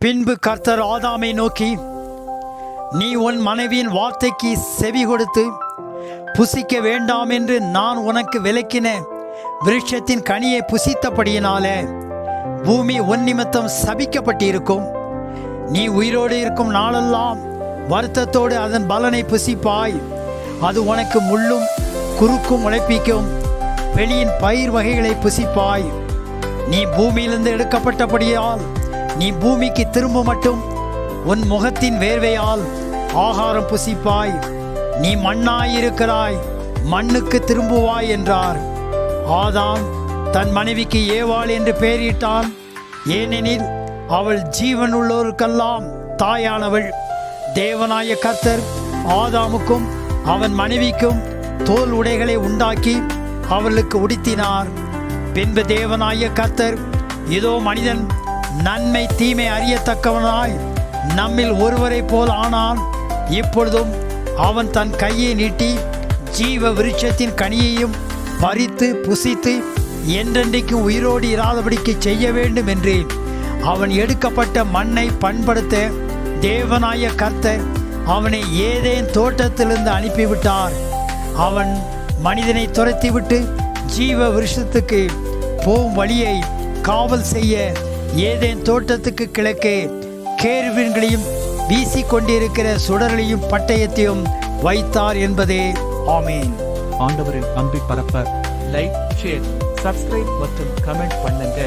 பின்பு கர்த்தர் ஆதாமை நோக்கி, நீ உன் மனைவியின் வார்த்தைக்கு செவி கொடுத்து புசிக்க வேண்டாம் என்று நான் உனக்கு விலக்கின விருட்சத்தின் கனியை புசித்தபடியினாலே பூமி உன் நிமித்தம் சபிக்கப்பட்டிருக்கும். நீ உயிரோடு இருக்கும் நாளெல்லாம் வருத்தத்தோடு அதன் பலனை புசிப்பாய். அது உனக்கு முள்ளும் குறுக்கும் முளைப்பிக்கும் வெளியின் பயிர் வகைகளை புசிப்பாய். நீ பூமியிலிருந்து எடுக்கப்பட்டபடியால் நீ பூமிக்கு திரும்ப மட்டும் உன் முகத்தின் வேர்வையால் ஆகாரம் புசிப்பாய். நீ மண்ணாயிருக்கிறாய், மண்ணுக்கு திரும்புவாய் என்றார். ஆதாம் தன் மனைவிக்கு ஏவாள் என்று பெயரிட்டான். ஏனெனில் அவள் ஜீவன் உள்ளோருக்கெல்லாம் தாயானவள். தேவனாய கர்த்தர் ஆதாமுக்கும் அவன் மனைவிக்கும் தோல் உடைகளை உண்டாக்கி அவளுக்கு உடுத்தினார். பின்பு தேவனாய கர்த்தர், இதோ மனிதன் நன்மை தீமை அறியத்தக்கவனாய் நம்மில் ஒருவரை போல் ஆனான். இப்பொழுதும் அவன் தன் கையை நீட்டி ஜீவ விருட்சத்தின் கனியையும் பறித்து புசித்து என்றென்றைக்கு உயிரோடு இராதபடிக்கு செய்ய வேண்டும் என்று அவன் எடுக்கப்பட்ட மண்ணை பண்படுத்த தேவனாய கர்த்தர் அவனை ஏதேன் தோட்டத்திலிருந்து அனுப்பிவிட்டார். அவன் மனிதனை துரத்திவிட்டு ஜீவ விருட்சத்துக்கு போகும் வழியை காவல் செய்ய ஏதேன் தோட்டத்துக்கு கிழக்கே கேருபீன்களையும் வீசிக்கொண்டிருக்கிற சுடர்களையும் பட்டயத்தையும் வைத்தார் என்பதே. ஆமீன். ஆண்டவரின் அன்பை பரப்ப லைக், ஷேர், சப்ஸ்கிரைப் மற்றும் கமெண்ட் பண்ணுங்க.